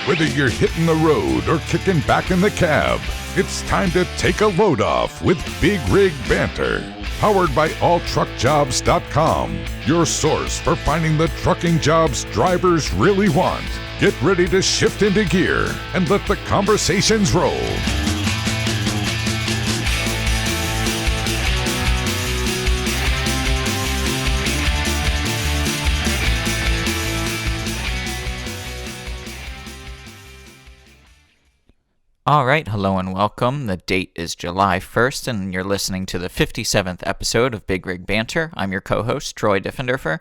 Whether you're hitting the road or kicking back in the cab, it's time to take a load off with Big Rig Banter. Powered by AllTruckJobs.com, your source for finding the trucking jobs drivers really want. Get ready to shift into gear and let the conversations roll. All right, hello and welcome. The date is July 1st, and you're listening to the 57th episode of Big Rig Banter. I'm your co-host, Troy Diffenderfer.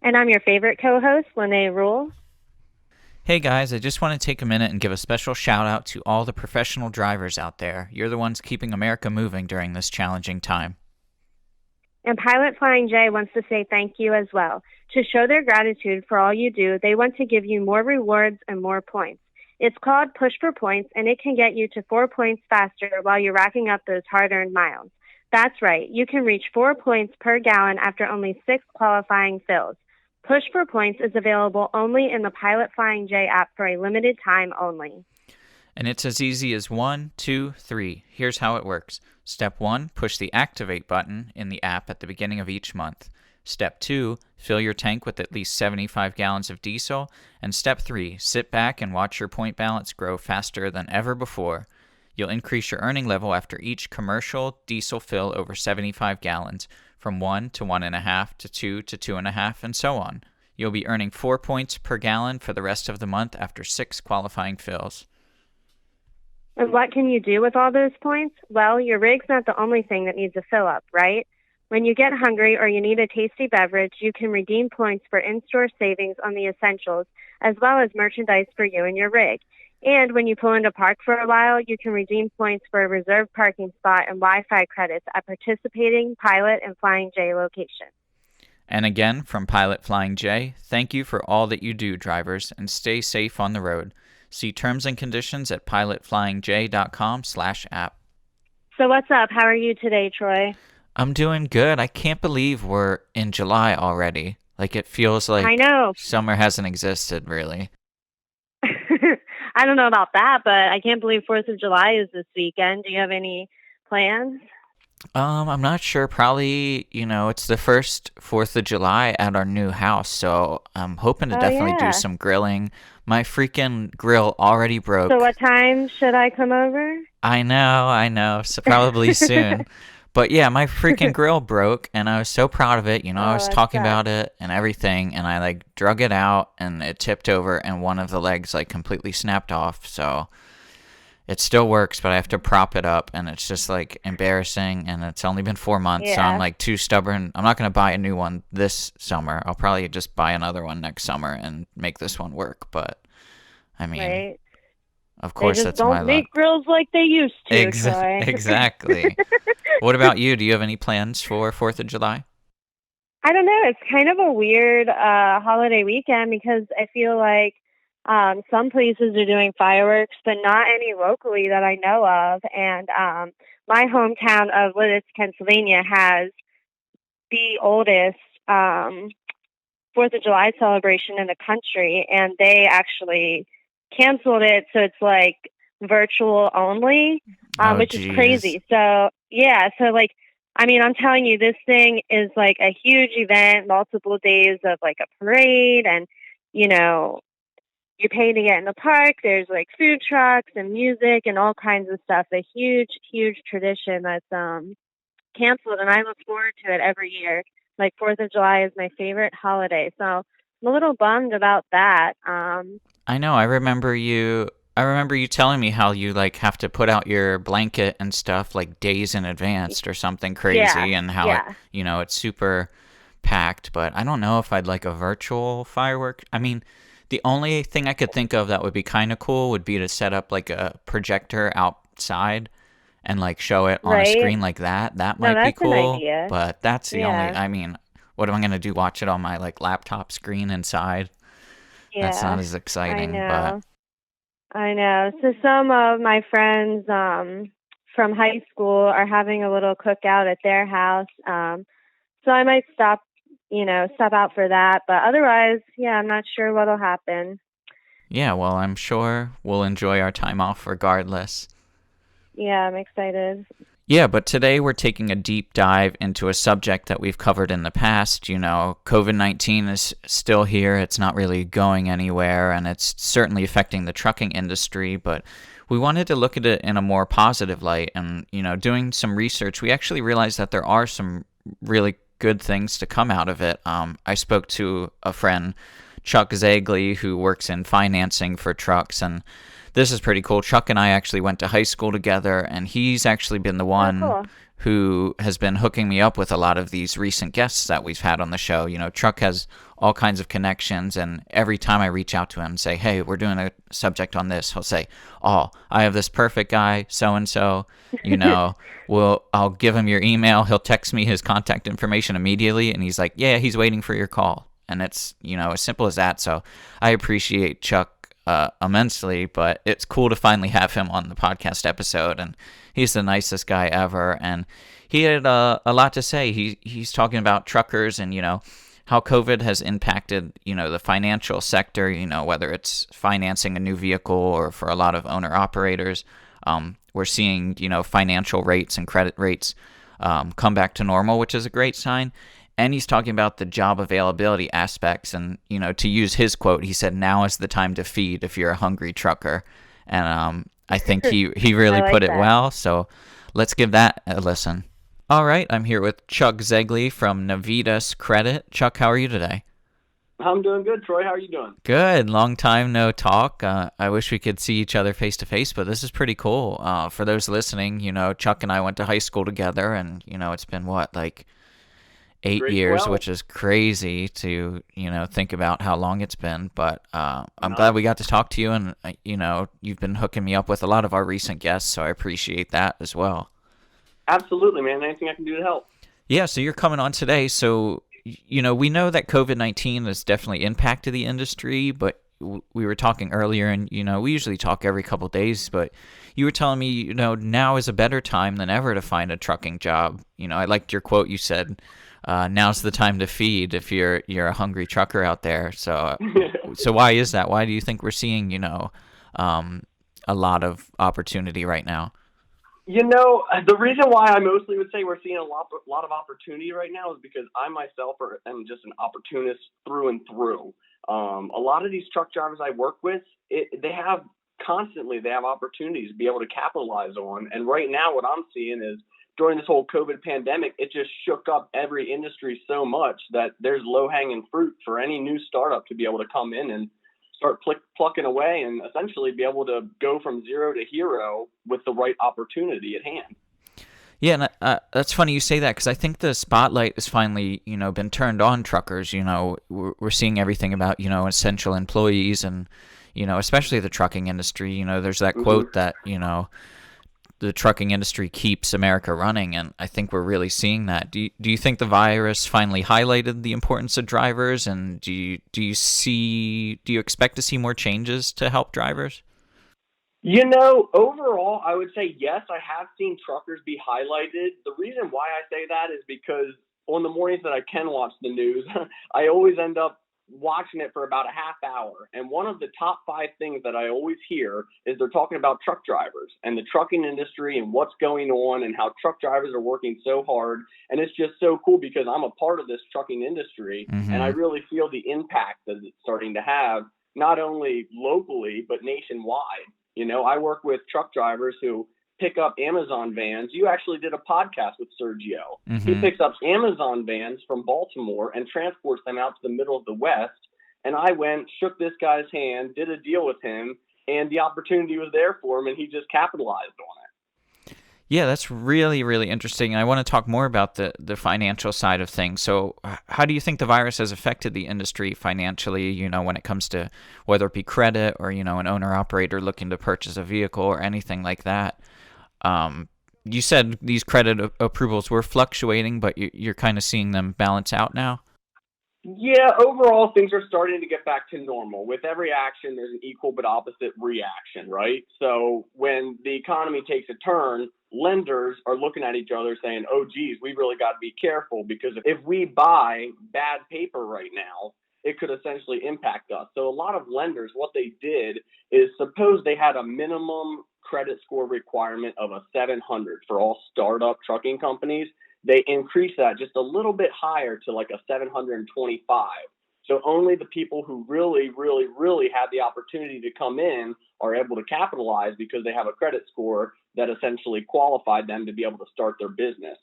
And I'm your favorite co-host, Lene Rule. Hey guys, I just want to take a minute and give a special shout out to all the professional drivers out there. You're the ones keeping America moving during this challenging time. And Pilot Flying J wants to say thank you as well. To show their gratitude for all you do, they want to give you more rewards and more points. It's called Push for Points, and it can get you to 4 points faster while you're racking up those hard-earned miles. That's right. You can reach 4 points per gallon after only 6 qualifying fills. Push for Points is available only in the Pilot Flying J app for a limited time only. And it's as easy as 1, 2, 3. Here's how it works. Step 1, push the Activate button in the app at the beginning of each month. Step 2, fill your tank with at least 75 gallons of diesel. And Step 3, sit back and watch your point balance grow faster than ever before. You'll increase your earning level after each commercial diesel fill over 75 gallons, from 1 to 1.5 to 2 to 2.5, and so on. You'll be earning 4 points per gallon for the rest of the month after 6 qualifying fills. And what can you do with all those points? Well, your rig's not the only thing that needs a fill up, right? When you get hungry or you need a tasty beverage, you can redeem points for in-store savings on the essentials, as well as merchandise for you and your rig. And when you pull into park for a while, you can redeem points for a reserved parking spot and Wi-Fi credits at participating Pilot and Flying J locations. And again, from Pilot Flying J, thank you for all that you do, drivers, and stay safe on the road. See terms and conditions at pilotflyingj.com/app. So what's up? How are you today, Troy? I'm doing good. I can't believe we're in July already. Like, it feels like I know. Summer hasn't existed, really. I don't know about that, but I can't believe 4th of July is this weekend. Do you have any plans? I'm not sure. Probably, it's the first 4th of July at our new house, so I'm hoping to definitely do some grilling. My freaking grill already broke. So what time should I come over? I know. So probably soon. But yeah, my freaking grill broke, and I was so proud of it. I was talking about it and everything, and I drug it out, and it tipped over, and one of the legs completely snapped off. So it still works, but I have to prop it up, and it's just embarrassing. And it's only been 4 months, so I'm too stubborn. I'm not gonna buy a new one this summer. I'll probably just buy another one next summer and make this one work. But I mean. Right. Of course, that's my luck. They just don't make grills like they used to, Troy. Exactly. What about you? Do you have any plans for 4th of July? I don't know. It's kind of a weird holiday weekend because I feel like some places are doing fireworks, but not any locally that I know of. And my hometown of Lititz, Pennsylvania has the oldest 4th of July celebration in the country, and they actually canceled it, so it's virtual only, which is crazy. So I'm telling you, this thing is a huge event, multiple days of a parade, and you're paying to get in the park. There's food trucks and music and all kinds of stuff. A huge tradition that's canceled, and I look forward to it every year. 4th of July is my favorite holiday, so I'm a little bummed about that. I know. I remember you telling me how you have to put out your blanket and stuff days in advance or something crazy, and how it's super packed. But I don't know if I'd like a virtual firework. I mean, the only thing I could think of that would be kind of cool would be to set up a projector outside and show it on a screen like that. That might be cool. An idea. But that's the only. I mean, what am I gonna do? Watch it on my laptop screen inside? Yeah, that's not as exciting. I know. So some of my friends from high school are having a little cookout at their house. So I might stop out for that. But otherwise, I'm not sure what'll happen. Yeah, well, I'm sure we'll enjoy our time off regardless. Yeah, I'm excited. Yeah, but today we're taking a deep dive into a subject that we've covered in the past. COVID-19 is still here. It's not really going anywhere, and it's certainly affecting the trucking industry, but we wanted to look at it in a more positive light. And, doing some research, we actually realized that there are some really good things to come out of it. I spoke to a friend, Chuck Zagley, who works in financing for trucks, and this is pretty cool. Chuck and I actually went to high school together, and he's actually been the one Cool. who has been hooking me up with a lot of these recent guests that we've had on the show. Chuck has all kinds of connections, and every time I reach out to him and say, hey, we're doing a subject on this, he'll say, oh, I have this perfect guy, so-and-so, I'll give him your email. He'll text me his contact information immediately, and he's like, yeah, he's waiting for your call. And it's, as simple as that. So I appreciate Chuck immensely, but it's cool to finally have him on the podcast episode, and he's the nicest guy ever, and he had a lot to say. He's talking about truckers and how COVID has impacted the financial sector, whether it's financing a new vehicle or for a lot of owner operators. We're seeing financial rates and credit rates come back to normal, which is a great sign. And he's talking about the job availability aspects. And, to use his quote, he said, now is the time to feed if you're a hungry trucker. And I think he really like put it that. well. So let's give that a listen. All right. I'm here with Chuck Zagley from Navitas Credit. Chuck, how are you today? I'm doing good, Troy. How are you doing? Good. Long time no talk. I wish we could see each other face to face, but this is pretty cool. For those listening, Chuck and I went to high school together, and, it's been like 8 Grade years, 12. which is crazy to, think about how long it's been. But I'm glad we got to talk to you, and, you've been hooking me up with a lot of our recent guests, so I appreciate that as well. Absolutely, man. Anything I can do to help. Yeah, so you're coming on today. So, we know that COVID-19 has definitely impacted the industry, but we were talking earlier, and, we usually talk every couple days, but you were telling me, now is a better time than ever to find a trucking job. I liked your quote. You said, now's the time to feed if you're a hungry trucker out there. So why is that? Why do you think we're seeing, a lot of opportunity right now? The reason why I mostly would say we're seeing a lot of opportunity right now is because I myself am just an opportunist through and through. A lot of these truck drivers I work with, they have opportunities to be able to capitalize on. And right now what I'm seeing is during this whole COVID pandemic, it just shook up every industry so much that there's low-hanging fruit for any new startup to be able to come in and start plucking away and essentially be able to go from zero to hero with the right opportunity at hand. Yeah, and that's funny you say that, because I think the spotlight has finally, been turned on truckers. We're seeing everything about, essential employees and, especially the trucking industry. There's that quote that, the trucking industry keeps America running, and I think we're really seeing that. Do you think the virus finally highlighted the importance of drivers, and do you expect to see more changes to help drivers? Overall, I would say yes, I have seen truckers be highlighted. The reason why I say that is because on the mornings that I can watch the news, I always end up watching it for about a half hour. And one of the top 5 things that I always hear is they're talking about truck drivers and the trucking industry and what's going on and how truck drivers are working so hard. And it's just so cool because I'm a part of this trucking industry, and I really feel the impact that it's starting to have, not only locally, but nationwide. I work with truck drivers who pick up Amazon vans. You actually did a podcast with Sergio. He picks up Amazon vans from Baltimore and transports them out to the middle of the West. And I went, shook this guy's hand, did a deal with him, and the opportunity was there for him, and he just capitalized on it. Yeah, that's really, really interesting. And I want to talk more about the financial side of things. So how do you think the virus has affected the industry financially, when it comes to whether it be credit or, an owner-operator looking to purchase a vehicle or anything like that? You said these credit approvals were fluctuating, but you're kind of seeing them balance out now? Yeah, overall, things are starting to get back to normal. With every action, there's an equal but opposite reaction, right? So when the economy takes a turn, lenders are looking at each other saying, oh, geez, we really got to be careful, because if we buy bad paper right now, it could essentially impact us. So a lot of lenders, what they did is, suppose they had a minimum credit score requirement of a 700 for all startup trucking companies, they increased that just a little bit higher to like a 725. So only the people who really, really, really had the opportunity to come in are able to capitalize because they have a credit score that essentially qualified them to be able to start their business.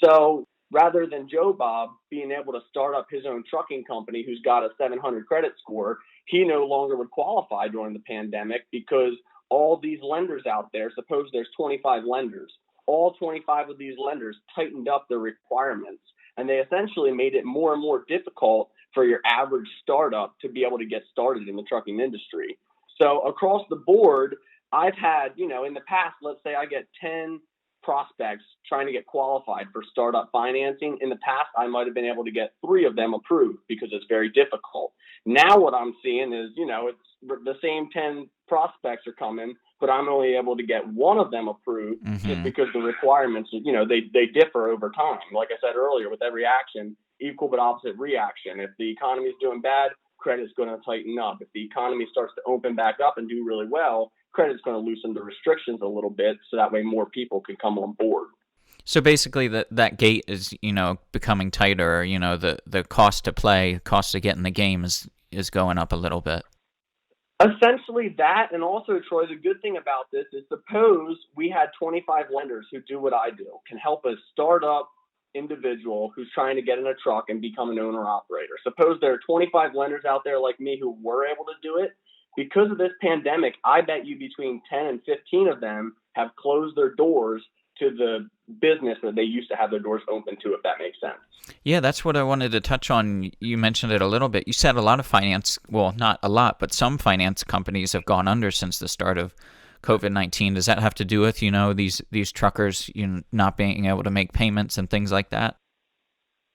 So rather than Joe Bob being able to start up his own trucking company who's got a 700 credit score, he no longer would qualify during the pandemic because all these lenders out there, suppose there's 25 lenders, all 25 of these lenders tightened up their requirements, and they essentially made it more and more difficult for your average startup to be able to get started in the trucking industry. So across the board, I've had, in the past, let's say I get 10 prospects trying to get qualified for startup financing. In the past, I might have been able to get 3 of them approved because it's very difficult. Now what I'm seeing is, it's the same 10 prospects are coming, but I'm only able to get 1 of them approved just because the requirements, they differ over time. Like I said earlier, with every action, equal but opposite reaction. If the economy is doing bad, credit's going to tighten up. If the economy starts to open back up and do really well, credit's going to loosen the restrictions a little bit so that way more people can come on board. So basically that gate is, becoming tighter, the cost to play, cost to get in the game is going up a little bit. Essentially that, and also, Troy, the good thing about this is, suppose we had 25 lenders who do what I do, can help a startup individual who's trying to get in a truck and become an owner-operator. Suppose there are 25 lenders out there like me who were able to do it. Because of this pandemic, I bet you between 10 and 15 of them have closed their doors to the business that they used to have their doors open to, if that makes sense. Yeah, that's what I wanted to touch on. You mentioned it a little bit. You said a lot of finance, well, not a lot, but some finance companies have gone under since the start of COVID-19. Does that have to do with, these truckers not being able to make payments and things like that?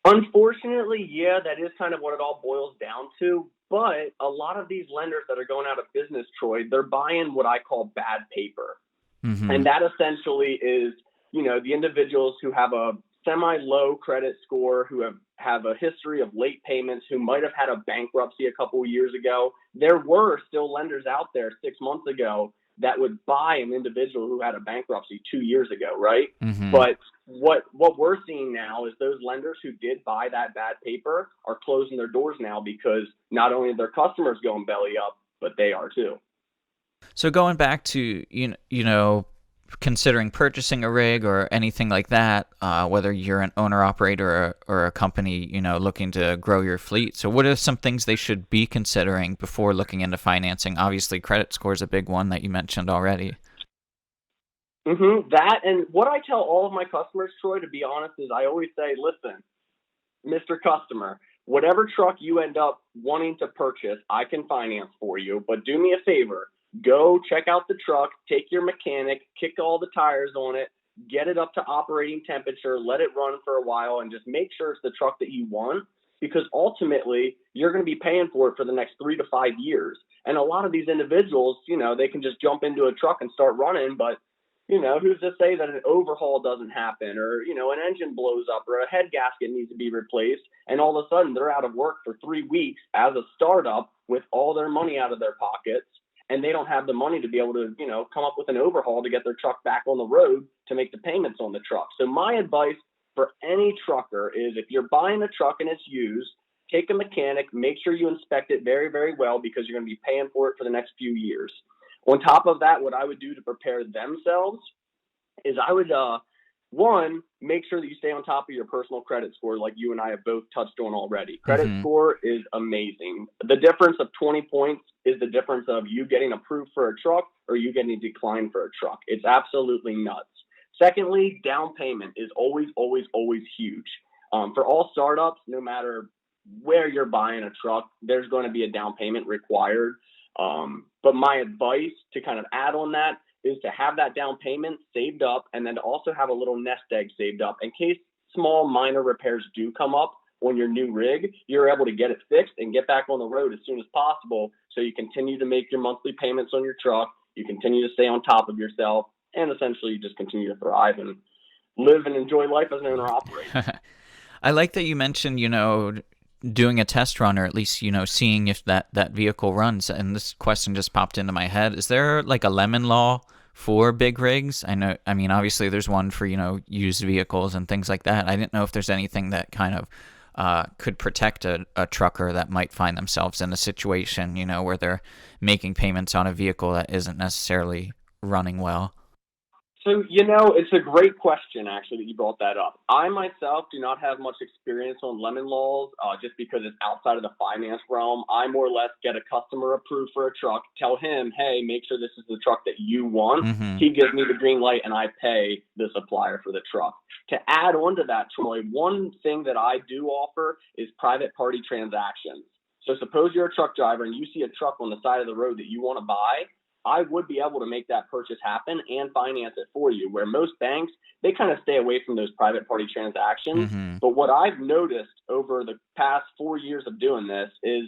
Unfortunately, yeah, that is kind of what it all boils down to. But a lot of these lenders that are going out of business, Troy, they're buying what I call bad paper. Mm-hmm. And that essentially is, the individuals who have a semi-low credit score, who have a history of late payments, who might have had a bankruptcy a couple of years ago. There were still lenders out there 6 months ago that would buy an individual who had a bankruptcy 2 years ago, right? Mm-hmm. But what we're seeing now is those lenders who did buy that bad paper are closing their doors now because not only are their customers going belly up, but they are too. So going back to, considering purchasing a rig or anything like that, whether you're an owner-operator or a company, looking to grow your fleet. So what are some things they should be considering before looking into financing? Obviously, credit score is a big one that you mentioned already. Mm-hmm. That, and what I tell all of my customers, Troy, to be honest, is I always say, listen, Mr. Customer, whatever truck you end up wanting to purchase, I can finance for you, but do me a favor. Go check out the truck, take your mechanic, kick all the tires on it, get it up to operating temperature, let it run for a while, and just make sure it's the truck that you want, because ultimately you're going to be paying for it for the next 3 to 5 years. And a lot of these individuals, they can just jump into a truck and start running, but who's to say that an overhaul doesn't happen, or, an engine blows up, or a head gasket needs to be replaced, and all of a sudden they're out of work for 3 weeks as a startup with all their money out of their pockets, and they don't have the money to be able to, come up with an overhaul to get their truck back on the road to make the payments on the truck. So my advice for any trucker is, if you're buying a truck and it's used, take a mechanic, make sure you inspect it very, very well, because you're going to be paying for it for the next few years. On top of that, what I would do to prepare themselves is I would, one, make sure that you stay on top of your personal credit score, like you and I have both touched on already. Credit score is amazing. The difference of 20 points is the difference of you getting approved for a truck or you getting declined for a truck. It's absolutely nuts. Secondly, down payment is always, always, always huge. For all startups, no matter where you're buying a truck, there's going to be a down payment required. But my advice to kind of add on that is to have that down payment saved up, and then to also have a little nest egg saved up in case small minor repairs do come up on your new rig. You're able to get it fixed and get back on the road as soon as possible, so you continue to make your monthly payments on your truck, you continue to stay on top of yourself, and essentially you just continue to thrive and live and enjoy life as an owner-operator. I like that you mentioned, doing a test run, or at least, seeing if that vehicle runs. And this question just popped into my head. Is there like a lemon law for big rigs? I mean, obviously there's one for, used vehicles and things like that. I didn't know if there's anything that kind of could protect a trucker that might find themselves in a situation, where they're making payments on a vehicle that isn't necessarily running well. So, it's a great question, actually, that you brought that up. I myself do not have much experience on lemon laws just because it's outside of the finance realm. I more or less get a customer approved for a truck, tell him, hey, make sure this is the truck that you want. Mm-hmm. He gives me the green light, and I pay the supplier for the truck. To add on to that, Troy, one thing that I do offer is private party transactions. So suppose you're a truck driver and you see a truck on the side of the road that you want to buy. I would be able to make that purchase happen and finance it for you, where most banks, they kind of stay away from those private party transactions. Mm-hmm. But what I've noticed over the past 4 years of doing this is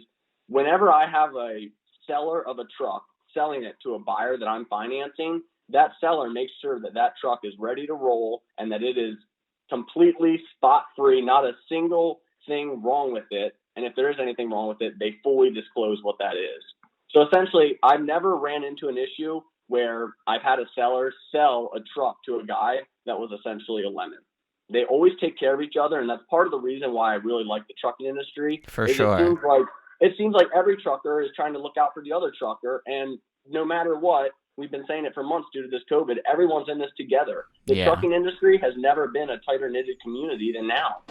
whenever I have a seller of a truck selling it to a buyer that I'm financing, that seller makes sure that that truck is ready to roll and that it is completely spot-free, not a single thing wrong with it. And if there is anything wrong with it, they fully disclose what that is. So essentially, I've never ran into an issue where I've had a seller sell a truck to a guy that was essentially a lemon. They always take care of each other, and that's part of the reason why I really like the trucking industry. For sure. It seems like every trucker is trying to look out for the other trucker, and no matter what, we've been saying it for months due to this COVID, everyone's in this together. The trucking industry has never been a tighter knitted community than now.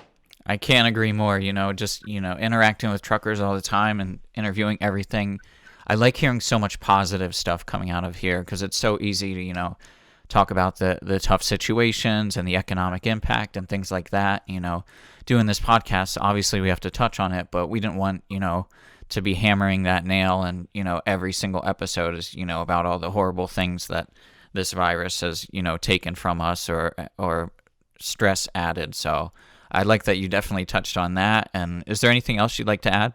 I can't agree more. Interacting with truckers all the time and interviewing everything. I like hearing so much positive stuff coming out of here because it's so easy to, talk about the tough situations and the economic impact and things like that. Doing this podcast, obviously we have to touch on it, but we didn't want, to be hammering that nail and, every single episode is, about all the horrible things that this virus has, taken from us or stress added. So I like that you definitely touched on that. And is there anything else you'd like to add?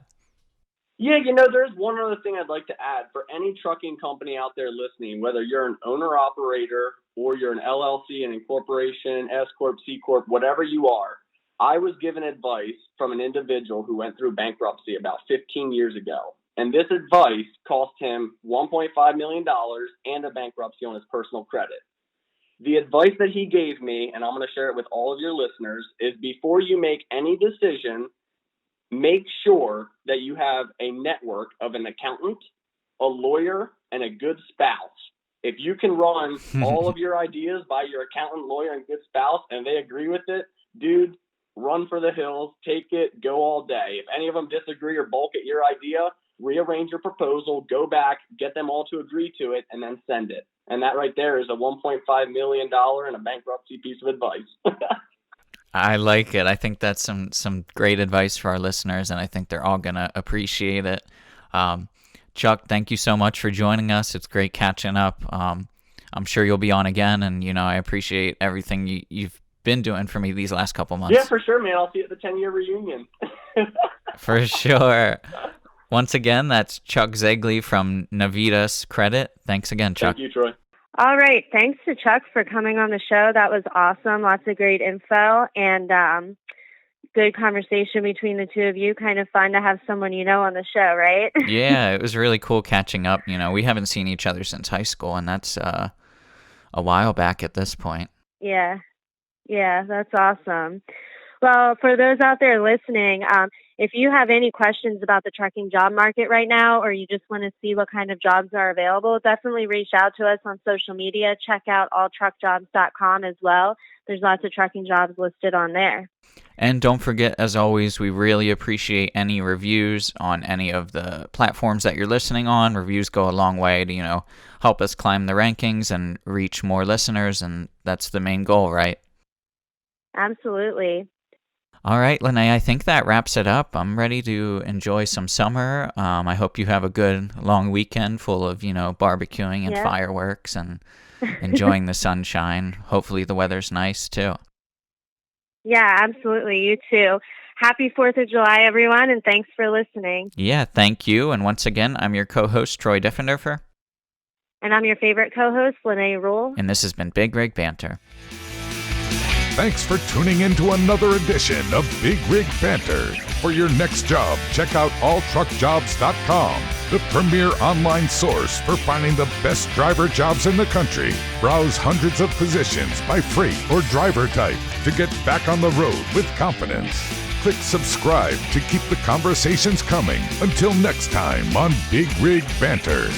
Yeah, there's one other thing I'd like to add. For any trucking company out there listening, whether you're an owner-operator or you're an LLC, an incorporation, S-Corp, C-Corp, whatever you are, I was given advice from an individual who went through bankruptcy about 15 years ago. And this advice cost him $1.5 million and a bankruptcy on his personal credit. The advice that he gave me, and I'm going to share it with all of your listeners, is before you make any decision, make sure that you have a network of an accountant, a lawyer, and a good spouse. If you can run all of your ideas by your accountant, lawyer, and good spouse, and they agree with it, dude, run for the hills, take it, go all day. If any of them disagree or balk at your idea, rearrange your proposal, go back, get them all to agree to it, and then send it. And that right there is a $1.5 million and a bankruptcy piece of advice. I like it. I think that's some great advice for our listeners, and I think they're all going to appreciate it. Chuck, thank you so much for joining us. It's great catching up. I'm sure you'll be on again, and, I appreciate everything you've been doing for me these last couple months. Yeah, for sure, man. I'll see you at the 10-year reunion. For sure. Once again, that's Chuck Zegley from Navitas Credit. Thanks again, Chuck. Thank you, Troy. All right. Thanks to Chuck for coming on the show. That was awesome. Lots of great info and good conversation between the two of you. Kind of fun to have someone on the show, right? Yeah, it was really cool catching up. We haven't seen each other since high school, and that's a while back at this point. Yeah, that's awesome. Well, for those out there listening, if you have any questions about the trucking job market right now, or you just want to see what kind of jobs are available, definitely reach out to us on social media. Check out alltruckjobs.com as well. There's lots of trucking jobs listed on there. And don't forget, as always, we really appreciate any reviews on any of the platforms that you're listening on. Reviews go a long way to, help us climb the rankings and reach more listeners, and that's the main goal, right? Absolutely. All right, Lene, I think that wraps it up. I'm ready to enjoy some summer. I hope you have a good long weekend full of, barbecuing and fireworks and enjoying the sunshine. Hopefully the weather's nice too. Yeah, absolutely. You too. Happy 4th of July, everyone, and thanks for listening. Yeah, thank you. And once again, I'm your co-host, Troy Diffenderfer. And I'm your favorite co-host, Lene Rule. And this has been Big Rig Banter. Thanks for tuning in to another edition of Big Rig Banter. For your next job, check out alltruckjobs.com, the premier online source for finding the best driver jobs in the country. Browse hundreds of positions by freight or driver type to get back on the road with confidence. Click subscribe to keep the conversations coming. Until next time on Big Rig Banter.